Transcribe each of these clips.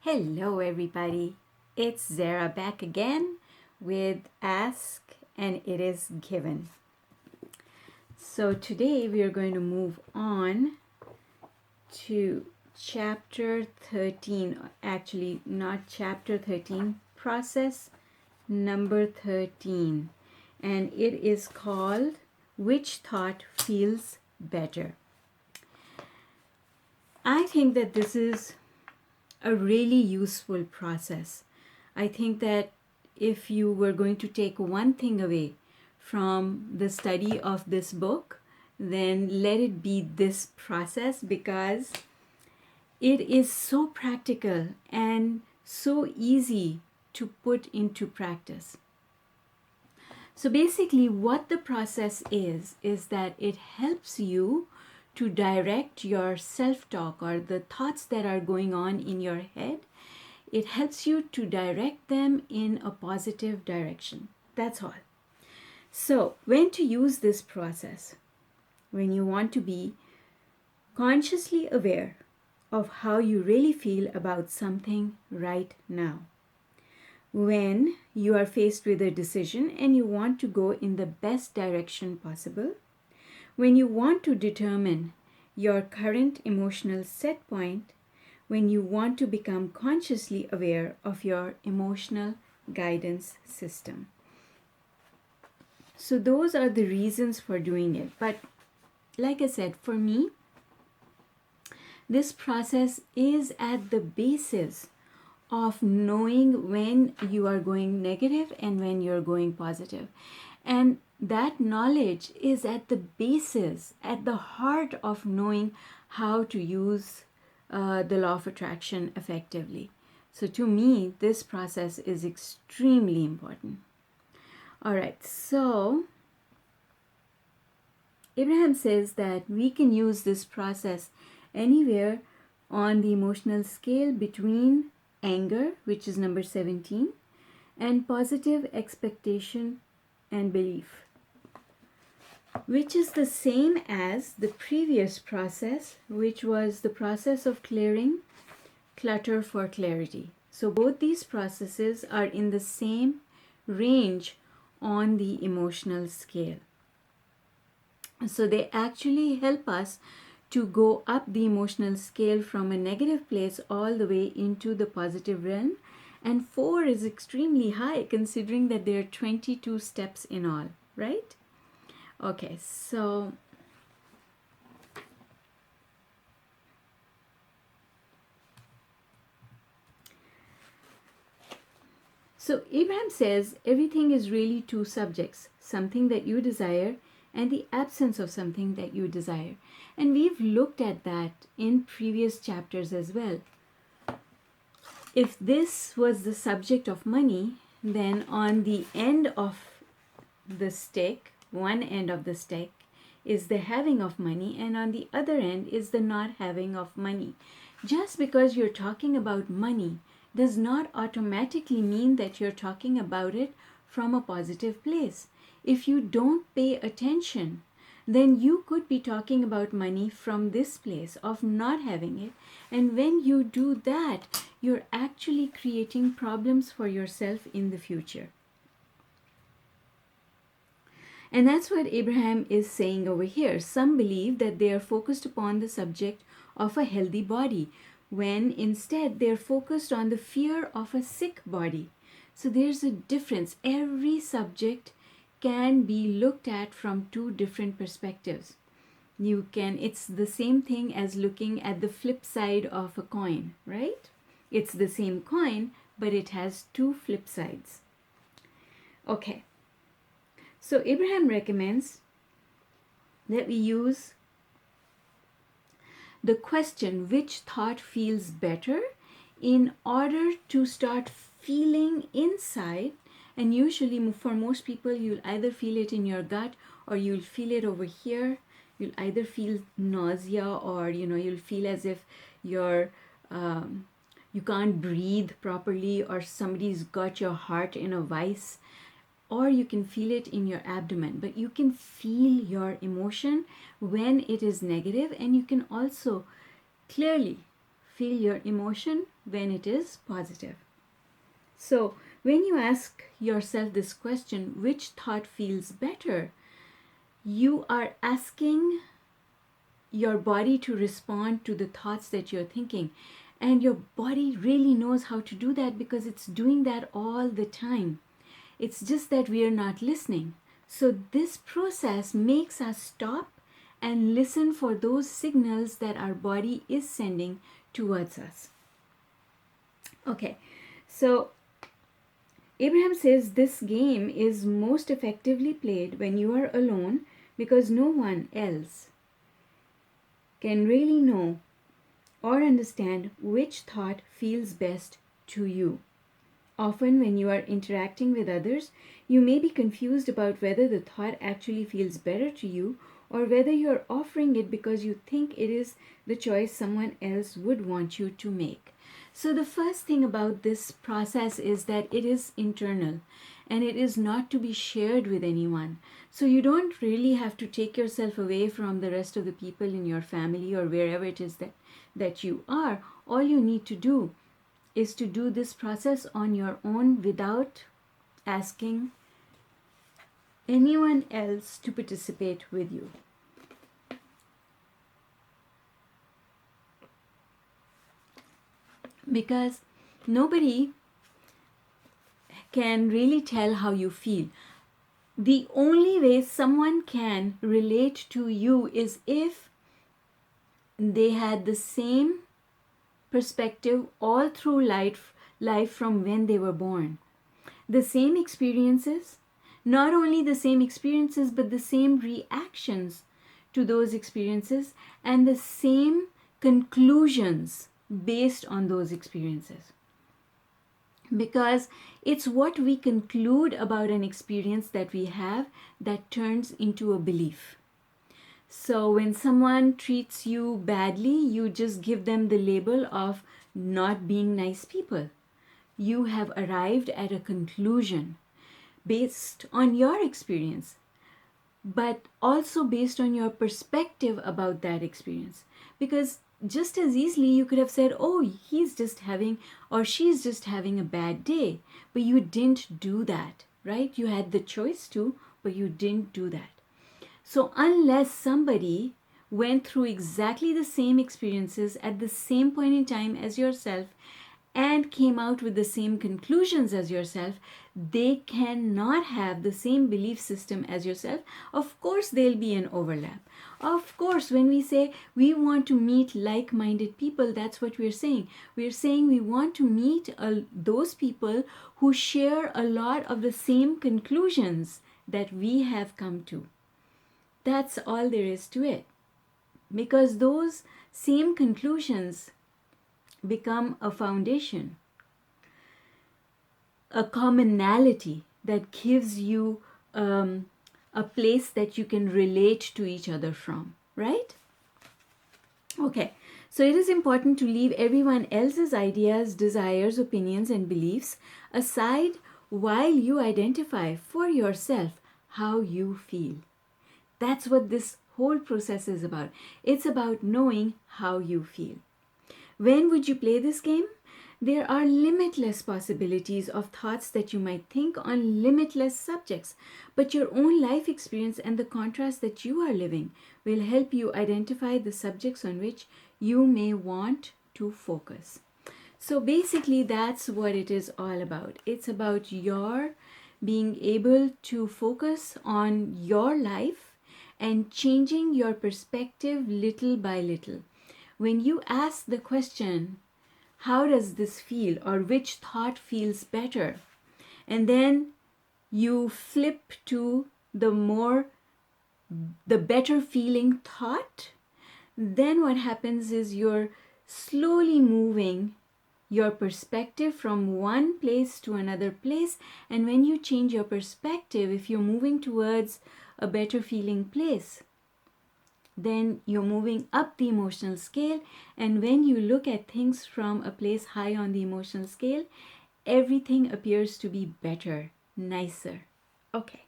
Hello, everybody. It's Zara back again with Ask, and it is given. So, today we are going to move on to chapter 13. Actually, not chapter 13, process number 13. And it is called Which Thought Feels Better? I think that this is a really useful process. I think that if you were going to take one thing away from the study of this book, then let it be this process because it is so practical and so easy to put into practice. So basically what the process is that it helps you to direct your self-talk or the thoughts that are going on in your head. It helps you to direct them in a positive direction. That's all. So when to use this process? When you want to be consciously aware of how you really feel about something right now. When you are faced with a decision and you want to go in the best direction possible. When you want to determine your current emotional set point, when you want to become consciously aware of your emotional guidance system. So those are the reasons for doing it. But like I said, for me, this process is at the basis of knowing when you are going negative and when you're going positive. And that knowledge is at the basis, at the heart of knowing how to use the law of attraction effectively. So to me, this process is extremely important. All right, so Abraham says that we can use this process anywhere on the emotional scale between anger, which is number 17, and positive expectation and belief, which is the same as the previous process, which was the process of clearing clutter for clarity. So both these processes are in the same range on the emotional scale. So they actually help us to go up the emotional scale from a negative place all the way into the positive realm. And 4 is extremely high considering that there are 22 steps in all, right? Okay, so Abraham says everything is really two subjects, something that you desire and the absence of something that you desire. And we've looked at that in previous chapters as well. If this was the subject of money, then on the end of the stick, one end of the stick is the having of money, and on the other end is the not having of money. Just because you're talking about money does not automatically mean that you're talking about it from a positive place. If you don't pay attention, then you could be talking about money from this place of not having it. And when you do that, you're actually creating problems for yourself in the future. And that's what Abraham is saying over here. Some believe that they are focused upon the subject of a healthy body, when instead they're focused on the fear of a sick body. So there's a difference. Every subject can be looked at from two different perspectives. It's the same thing as looking at the flip side of a coin, right? It's the same coin, but it has two flip sides. Okay. So Abraham recommends that we use the question, which thought feels better, in order to start feeling inside. And usually for most people, you'll either feel it in your gut or you'll feel it over here. You'll either feel nausea or, you'll feel as if you can't breathe properly, or somebody's got your heart in a vice. Or you can feel it in your abdomen, but you can feel your emotion when it is negative, and you can also clearly feel your emotion when it is positive. So when you ask yourself this question, which thought feels better, you are asking your body to respond to the thoughts that you're thinking. And your body really knows how to do that because it's doing that all the time. It's just that we are not listening. So this process makes us stop and listen for those signals that our body is sending towards us. Okay, so Abraham says this game is most effectively played when you are alone because no one else can really know or understand which thought feels best to you. Often when you are interacting with others, you may be confused about whether the thought actually feels better to you or whether you are offering it because you think it is the choice someone else would want you to make. So the first thing about this process is that it is internal and it is not to be shared with anyone. So you don't really have to take yourself away from the rest of the people in your family or wherever it is that you are. All you need to do is to do this process on your own without asking anyone else to participate with you. Because nobody can really tell how you feel. The only way someone can relate to you is if they had the same perspective all through life from when they were born. The same experiences, not only the same experiences, but the same reactions to those experiences and the same conclusions based on those experiences. Because it's what we conclude about an experience that we have that turns into a belief. So when someone treats you badly, you just give them the label of not being nice people. You have arrived at a conclusion based on your experience, but also based on your perspective about that experience. Because just as easily you could have said, oh, he's just having or she's just having a bad day, but you didn't do that, right? You had the choice to, but you didn't do that. So unless somebody went through exactly the same experiences at the same point in time as yourself and came out with the same conclusions as yourself, they cannot have the same belief system as yourself. Of course, there'll be an overlap. Of course, when we say we want to meet like-minded people, that's what we're saying. We're saying we want to meet those people who share a lot of the same conclusions that we have come to. That's all there is to it. Because those same conclusions become a foundation, a commonality that gives you a place that you can relate to each other from, right? Okay, so it is important to leave everyone else's ideas, desires, opinions, and beliefs aside while you identify for yourself how you feel. That's what this whole process is about. It's about knowing how you feel. When would you play this game? There are limitless possibilities of thoughts that you might think on limitless subjects, but your own life experience and the contrast that you are living will help you identify the subjects on which you may want to focus. So basically, that's what it is all about. It's about your being able to focus on your life and changing your perspective little by little. When you ask the question, how does this feel, or which thought feels better, and then you flip to the better feeling thought, then what happens is you're slowly moving your perspective from one place to another place. And when you change your perspective, if you're moving towards a better feeling place, then you're moving up the emotional scale. And when you look at things from a place high on the emotional scale, everything appears to be better, nicer. Okay.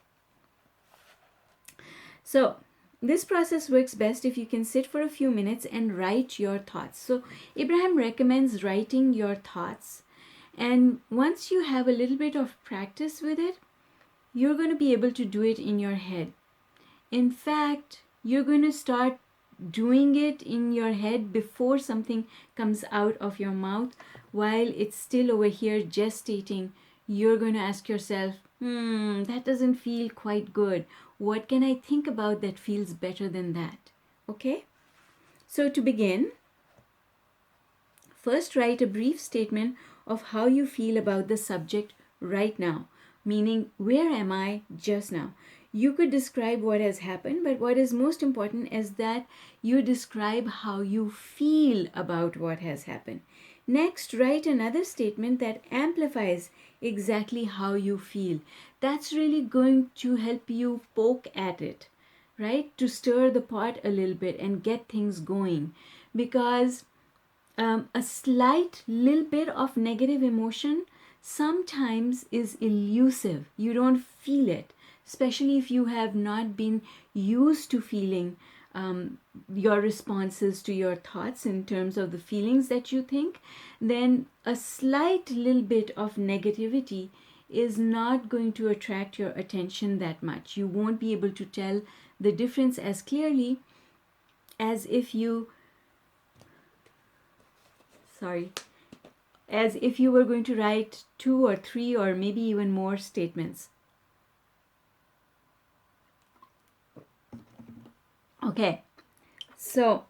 So this process works best if you can sit for a few minutes and write your thoughts. So Abraham recommends writing your thoughts. And once you have a little bit of practice with it, you're going to be able to do it in your head. In fact, you're going to start doing it in your head before something comes out of your mouth. While it's still over here gestating, you're going to ask yourself, that doesn't feel quite good. What can I think about that feels better than that? Okay? So to begin, first write a brief statement of how you feel about the subject right now, meaning where am I just now? You could describe what has happened, but what is most important is that you describe how you feel about what has happened. Next, write another statement that amplifies exactly how you feel. That's really going to help you poke at it, right? To stir the pot a little bit and get things going. Because a slight little bit of negative emotion sometimes is elusive. You don't feel it, especially if you have not been used to feeling your responses to your thoughts in terms of the feelings that you think. Then a slight little bit of negativity is not going to attract your attention that much. You won't be able to tell the difference as clearly as if you were going to write 2 or 3 or maybe even more statements. Okay, so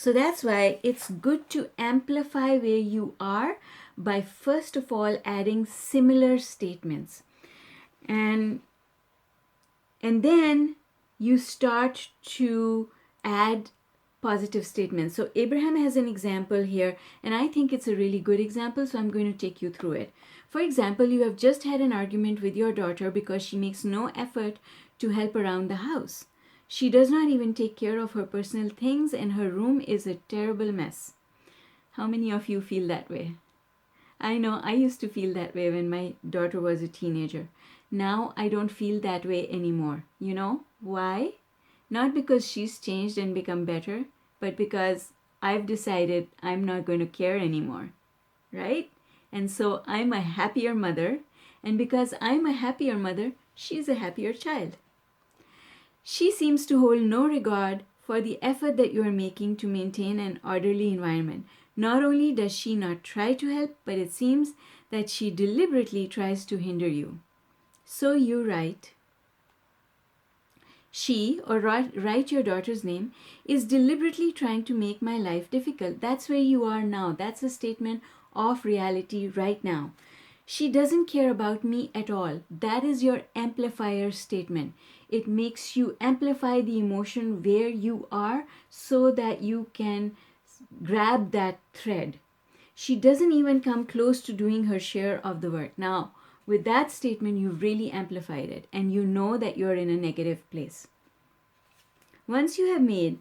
that's why it's good to amplify where you are by first of all adding similar statements, and then you start to add positive statements. So Abraham has an example here, and I think it's a really good example, so I'm going to take you through it. For example, you have just had an argument with your daughter because she makes no effort to help around the house. She does not even take care of her personal things, and her room is a terrible mess. How many of you feel that way? I know I used to feel that way when my daughter was a teenager. Now I don't feel that way anymore. You know why? Not because she's changed and become better, but because I've decided I'm not going to care anymore, right? And so I'm a happier mother, and because I'm a happier mother, she's a happier child. She seems to hold no regard for the effort that you are making to maintain an orderly environment. Not only does she not try to help, but it seems that she deliberately tries to hinder you. So you write, she, or write your daughter's name, is deliberately trying to make my life difficult. That's where you are now. That's a statement of reality right now. She doesn't care about me at all. That is your amplifier statement. It makes you amplify the emotion where you are so that you can grab that thread. She doesn't even come close to doing her share of the work. Now, with that statement, you've really amplified it, and you know that you're in a negative place. Once you have made,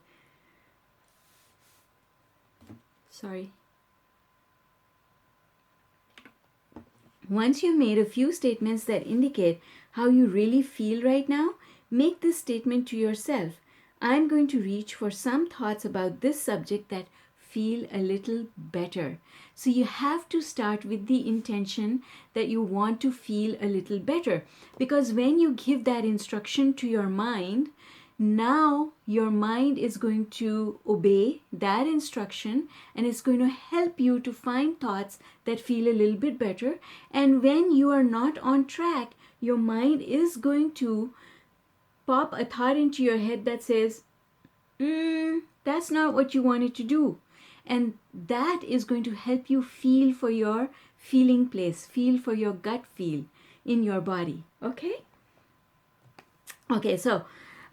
Once you've made a few statements that indicate how you really feel right now, make this statement to yourself. I'm going to reach for some thoughts about this subject that feel a little better. So you have to start with the intention that you want to feel a little better. Because when you give that instruction to your mind, now your mind is going to obey that instruction, and it's going to help you to find thoughts that feel a little bit better. And when you are not on track, your mind is going to pop a thought into your head that says, that's not what you wanted to do. And that is going to help you feel for your feeling place, feel for your gut feel in your body. Okay, so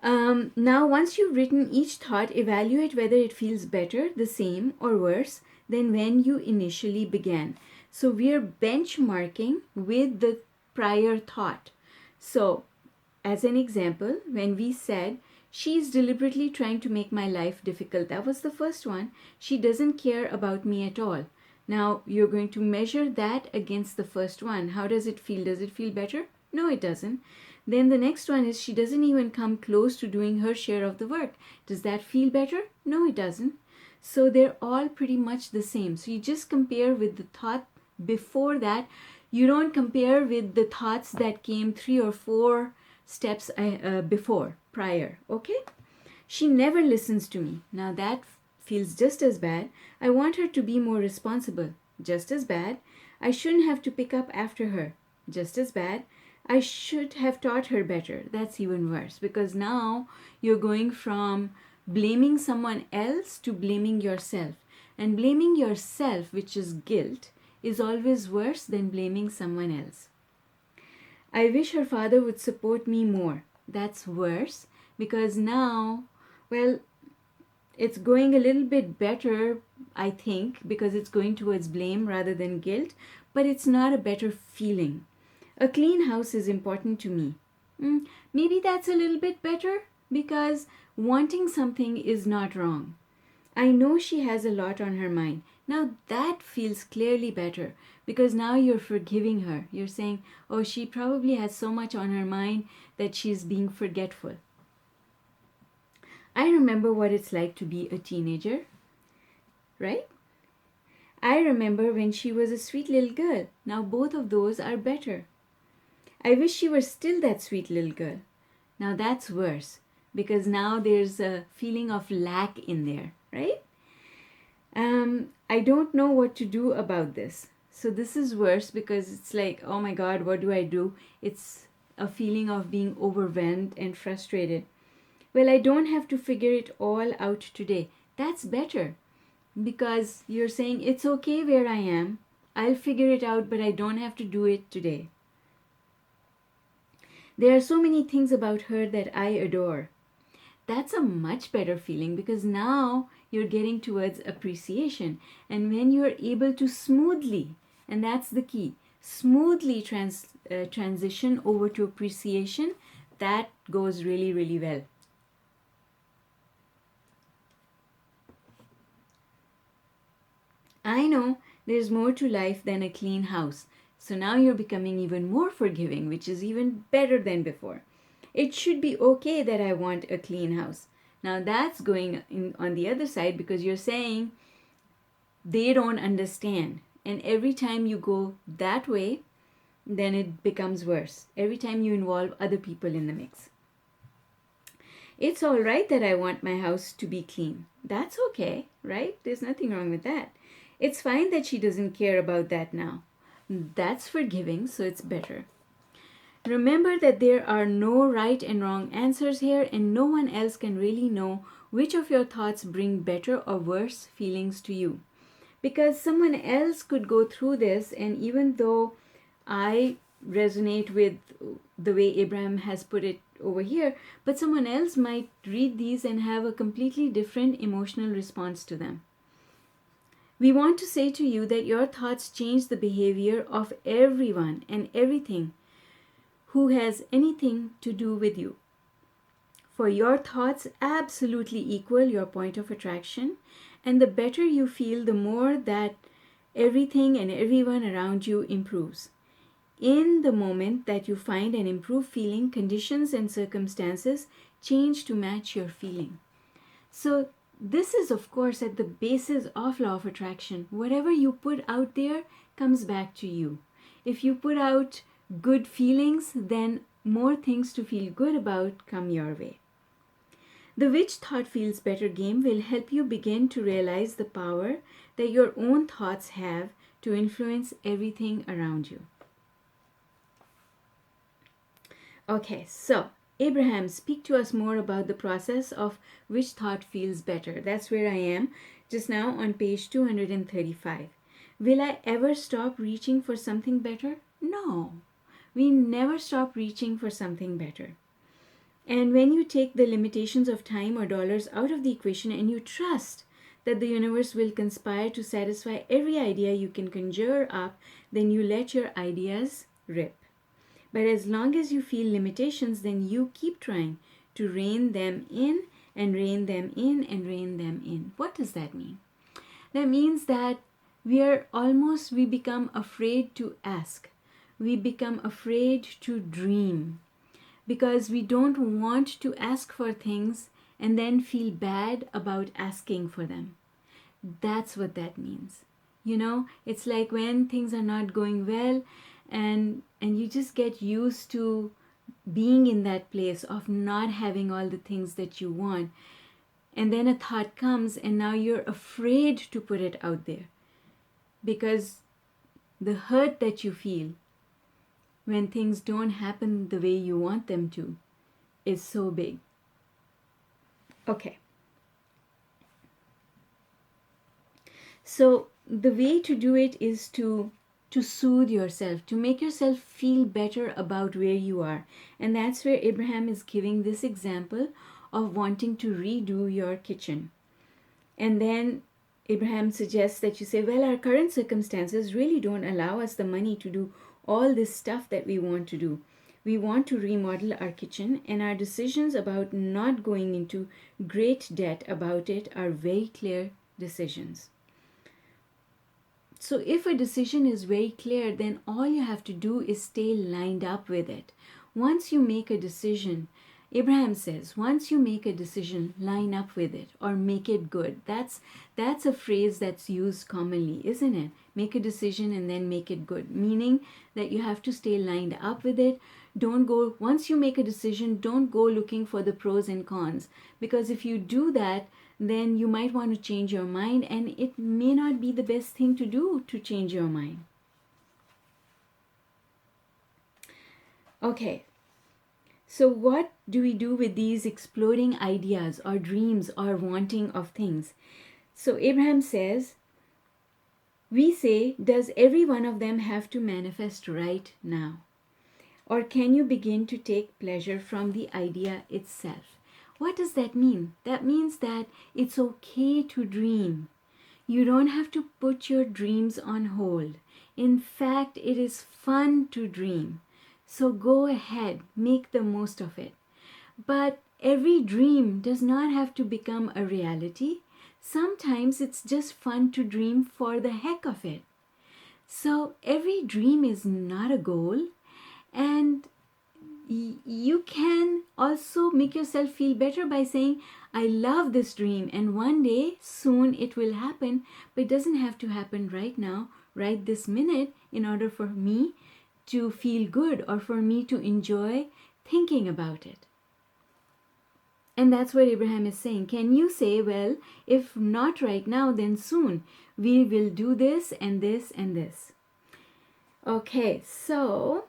now once you've written each thought, evaluate whether it feels better, the same, or worse than when you initially began. So we're benchmarking with the prior thought. So as an example, when we said, she's deliberately trying to make my life difficult, that was the first one. She doesn't care about me at all. Now you're going to measure that against the first one. How does it feel? Does it feel better? No, it doesn't. Then the next one is she doesn't even come close to doing her share of the work. Does that feel better? No, it doesn't. So they're all pretty much the same. So you just compare with the thought before that. You don't compare with the thoughts that came 3 or 4 steps prior. Okay? She never listens to me. Now that feels just as bad. I want her to be more responsible. Just as bad. I shouldn't have to pick up after her. Just as bad. I should have taught her better. That's even worse, because now you're going from blaming someone else to blaming yourself. And blaming yourself, which is guilt, is always worse than blaming someone else. I wish her father would support me more. That's worse, because now, well, it's going a little bit better, I think, because it's going towards blame rather than guilt, but it's not a better feeling. A clean house is important to me. Maybe that's a little bit better, because wanting something is not wrong. I know she has a lot on her mind. Now that feels clearly better, because now you're forgiving her. You're saying, oh, she probably has so much on her mind that she's being forgetful. I remember what it's like to be a teenager, right? I remember when she was a sweet little girl. Now both of those are better. I wish she were still that sweet little girl. Now that's worse, because now there's a feeling of lack in there, right? I don't know what to do about this. So this is worse, because it's like, oh my God, what do I do? It's a feeling of being overwhelmed and frustrated. Well, I don't have to figure it all out today. That's better, because you're saying it's okay where I am. I'll figure it out, but I don't have to do it today. There are so many things about her that I adore. That's a much better feeling, because now you're getting towards appreciation. And when you're able to smoothly, and that's the key, smoothly transition over to appreciation, that goes really, really well. I know there's more to life than a clean house. So now you're becoming even more forgiving, which is even better than before. It should be okay that I want a clean house. Now that's going on the other side, because you're saying they don't understand. And every time you go that way, then it becomes worse. Every time you involve other people in the mix. It's all right that I want my house to be clean. That's okay, right? There's nothing wrong with that. It's fine that she doesn't care about that now. That's forgiving, so it's better. Remember that there are no right and wrong answers here, and no one else can really know which of your thoughts bring better or worse feelings to you. Because someone else could go through this, and even though I resonate with the way Abraham has put it over here, but someone else might read these and have a completely different emotional response to them. We want to say to you that your thoughts change the behavior of everyone and everything who has anything to do with you. For your thoughts absolutely equal your point of attraction, and the better you feel, the more that everything and everyone around you improves. In the moment that you find an improved feeling, conditions and circumstances change to match your feeling. So this is, of course, at the basis of law of attraction. Whatever you put out there comes back to you. If you put out good feelings, then more things to feel good about come your way. The Which Thought Feels Better game will help you begin to realize the power that your own thoughts have to influence everything around you. Okay, so Abraham, speak to us more about the process of which thought feels better. That's where I am just now on page 235. Will I ever stop reaching for something better? No, we never stop reaching for something better. And when you take the limitations of time or dollars out of the equation and you trust that the universe will conspire to satisfy every idea you can conjure up, then you let your ideas rip. But as long as you feel limitations, then you keep trying to rein them in and rein them in and rein them in. What does that mean? That means that we become afraid to ask. we become afraid to dream because we don't want to ask for things and then feel bad about asking for them. That's what that means. You know, it's like when things are not going well and you just get used to being in that place of not having all the things that you want. And then a thought comes and now you're afraid to put it out there because the hurt that you feel when things don't happen the way you want them to is so big. Okay. So the way to do it is to soothe yourself, to make yourself feel better about where you are. And that's where Abraham is giving this example of wanting to redo your kitchen. And then Abraham suggests that you say, well, our current circumstances really don't allow us the money to do all this stuff that we want to do. We want to remodel our kitchen, and our decisions about not going into great debt about it are very clear decisions. So if a decision is very clear, then all you have to do is stay lined up with it. Once you make a decision, Abraham says, once you make a decision, line up with it or make it good. That's a phrase that's used commonly, isn't it? Make a decision and then make it good, meaning that you have to stay lined up with it. Once you make a decision, don't go looking for the pros and cons, because if you do that, then you might want to change your mind, and it may not be the best thing to do to change your mind. Okay, so what do we do with these exploding ideas or dreams or wanting of things? So Abraham says, we say, does every one of them have to manifest right now? Or can you begin to take pleasure from the idea itself? What does that mean? That means that it's okay to dream. You don't have to put your dreams on hold. In fact, it is fun to dream. So go ahead, make the most of it. But every dream does not have to become a reality. Sometimes it's just fun to dream for the heck of it. So every dream is not a goal, and you can also make yourself feel better by saying, I love this dream, and one day soon it will happen, but it doesn't have to happen right now, right this minute, in order for me to feel good or for me to enjoy thinking about it. And that's what Abraham is saying. Can you say, well, if not right now, then soon we will do this and this and this? Okay, so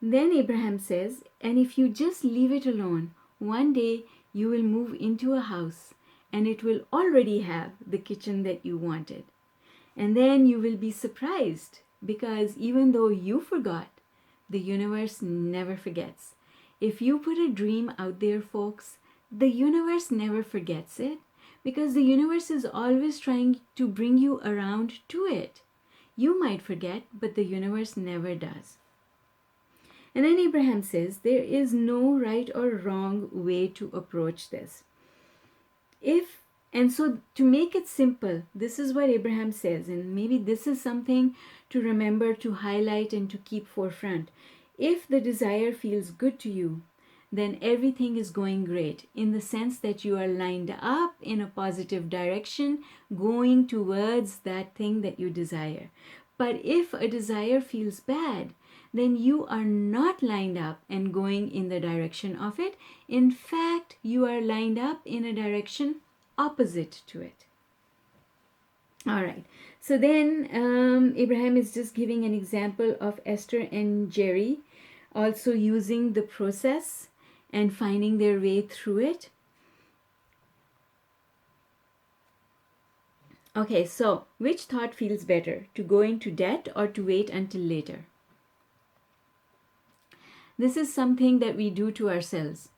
then Abraham says, and if you just leave it alone, one day you will move into a house and it will already have the kitchen that you wanted. And then you will be surprised, because even though you forgot, the universe never forgets. If you put a dream out there, folks, the universe never forgets it, because the universe is always trying to bring you around to it. You might forget, but the universe never does. And then Abraham says, there is no right or wrong way to approach this. And so to make it simple, this is what Abraham says, and maybe this is something to remember, to highlight, and to keep forefront. If the desire feels good to you, then everything is going great, in the sense that you are lined up in a positive direction, going towards that thing that you desire. But if a desire feels bad, then you are not lined up and going in the direction of it. In fact, you are lined up in a direction opposite to it. All right. So then Abraham is just giving an example of Esther and Jerry also using the process and finding their way through it. Okay, so which thought feels better, to go into debt or to wait until later? This is something that we do to ourselves.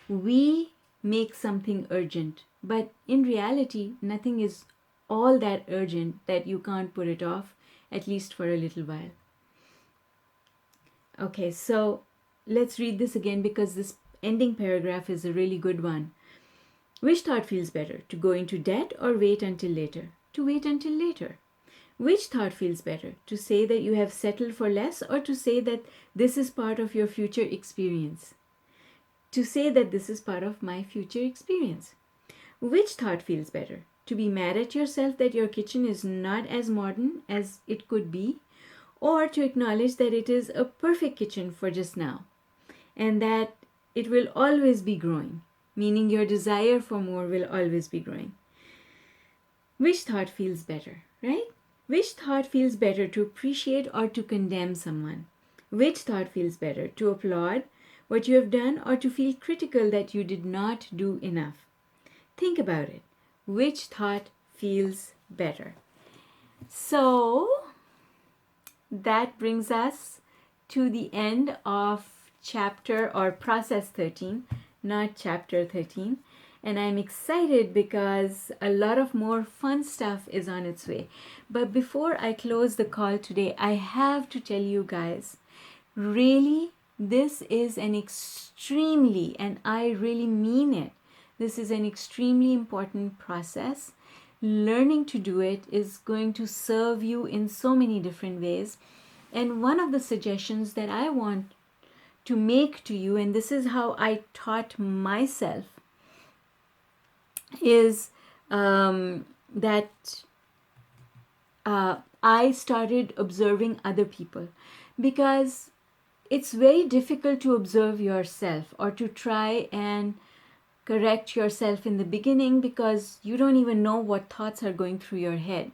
We make something urgent, but in reality, nothing is all that urgent that you can't put it off, at least for a little while. Okay, so let's read this again, because this ending paragraph is a really good one. Which thought feels better, to go into debt or wait until later? To wait until later. Which thought feels better? To say that you have settled for less, or to say that this is part of your future experience? To say that this is part of my future experience. Which thought feels better? To be mad at yourself that your kitchen is not as modern as it could be, or to acknowledge that it is a perfect kitchen for just now, and that it will always be growing, meaning your desire for more will always be growing. Which thought feels better, right? Which thought feels better, to appreciate or to condemn someone? Which thought feels better, to applaud what you have done or to feel critical that you did not do enough? Think about it. Which thought feels better? So that brings us to the end of chapter or process 13, not chapter 13. And I'm excited because a lot of more fun stuff is on its way. But before I close the call today, I have to tell you guys, really, this is an extremely, and I really mean it, this is an extremely important process. Learning to do it is going to serve you in so many different ways. And one of the suggestions that I want to make to you, and this is how I taught myself, is that I started observing other people, because it's very difficult to observe yourself or to try and correct yourself in the beginning, because you don't even know what thoughts are going through your head.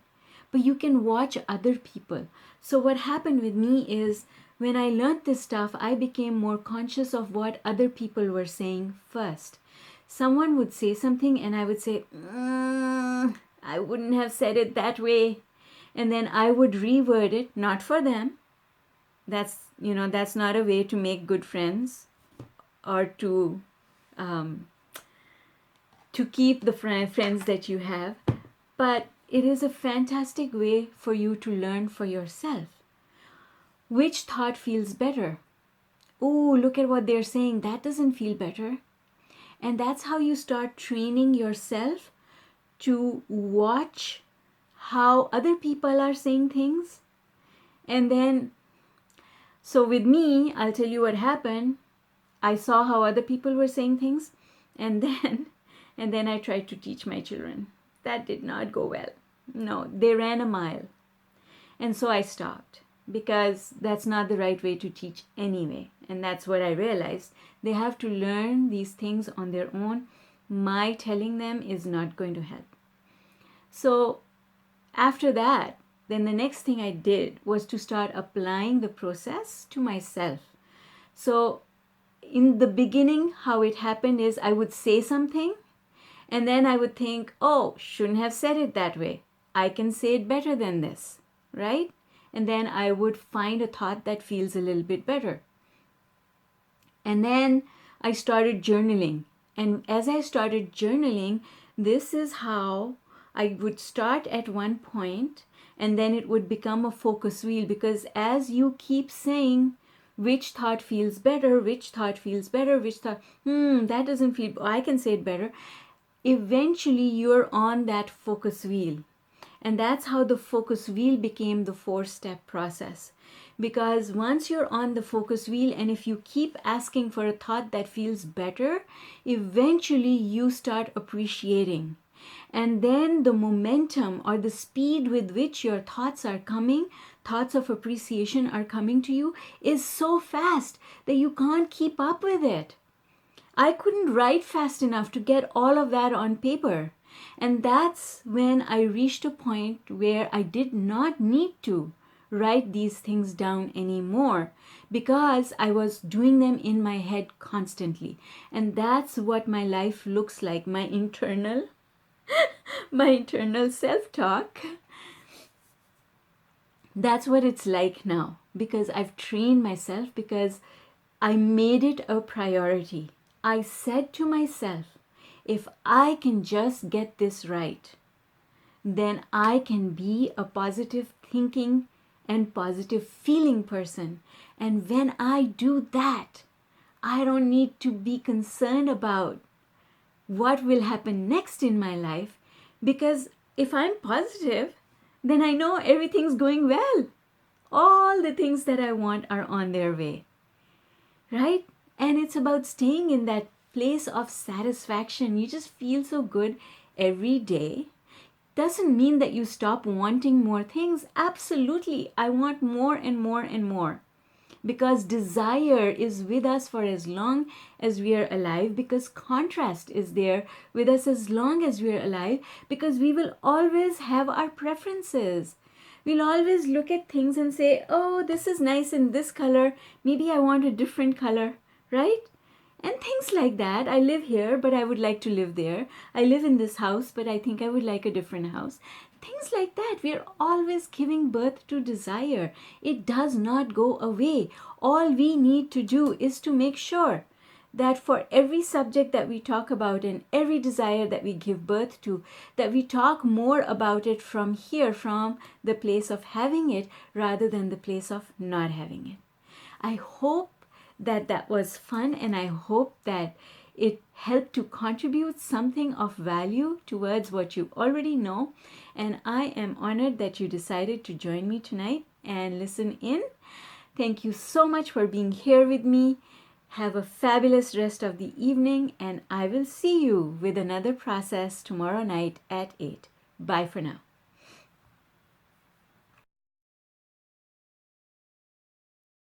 But you can watch other people. So what happened with me is, when I learned this stuff, I became more conscious of what other people were saying first. Someone would say something and I would say, I wouldn't have said it that way. And then I would reword it, not for them. That's not a way to make good friends, or to keep the friends that you have. But it is a fantastic way for you to learn for yourself. Which thought feels better? Oh, look at what they're saying. That doesn't feel better. And that's how you start training yourself to watch how other people are saying things. And then, so with me, I'll tell you what happened. I saw how other people were saying things, and then I tried to teach my children. That did not go well. No, they ran a mile. And so I stopped, because that's not the right way to teach anyway. And that's what I realized. They have to learn these things on their own. My telling them is not going to help. So after that, then the next thing I did was to start applying the process to myself. So in the beginning, how it happened is, I would say something and then I would think, oh, shouldn't have said it that way. I can say it better than this, right? And then I would find a thought that feels a little bit better. And then I started journaling. And as I started journaling, this is how I would start at one point, and then it would become a focus wheel, because as you keep saying, which thought feels better, which thought feels better, which thought, that doesn't feel, I can say it better. Eventually you're on that focus wheel. And that's how the focus wheel became the 4-step process. Because once you're on the focus wheel, and if you keep asking for a thought that feels better, eventually you start appreciating. And then the momentum, or the speed with which your thoughts are coming, thoughts of appreciation are coming to you, is so fast that you can't keep up with it. I couldn't write fast enough to get all of that on paper. And that's when I reached a point where I did not need to write these things down anymore, because I was doing them in my head constantly. And that's what my life looks like, my internal self-talk. That's what it's like now, because I've trained myself, because I made it a priority. I said to myself, if I can just get this right, then I can be a positive thinking and positive feeling person. And when I do that, I don't need to be concerned about what will happen next in my life, because if I'm positive, then I know everything's going well. All the things that I want are on their way, right? And it's about staying in that place of satisfaction. You just feel so good every day. Doesn't mean that you stop wanting more things. Absolutely, I want more and more and more. Because desire is with us for as long as we are alive, because contrast is there with us as long as we are alive, because we will always have our preferences. We'll always look at things and say, oh, this is nice in this color, maybe I want a different color, right? And things like that. I live here, but I would like to live there. I live in this house, but I think I would like a different house. Things like that. We are always giving birth to desire. It does not go away. All we need to do is to make sure that for every subject that we talk about and every desire that we give birth to, that we talk more about it from here, from the place of having it rather than the place of not having it. I hope that was fun, and I hope that it helped to contribute something of value towards what you already know. And I am honored that you decided to join me tonight and listen in. Thank you so much for being here with me. Have a fabulous rest of the evening, and I will see you with another process tomorrow night at 8. Bye for now.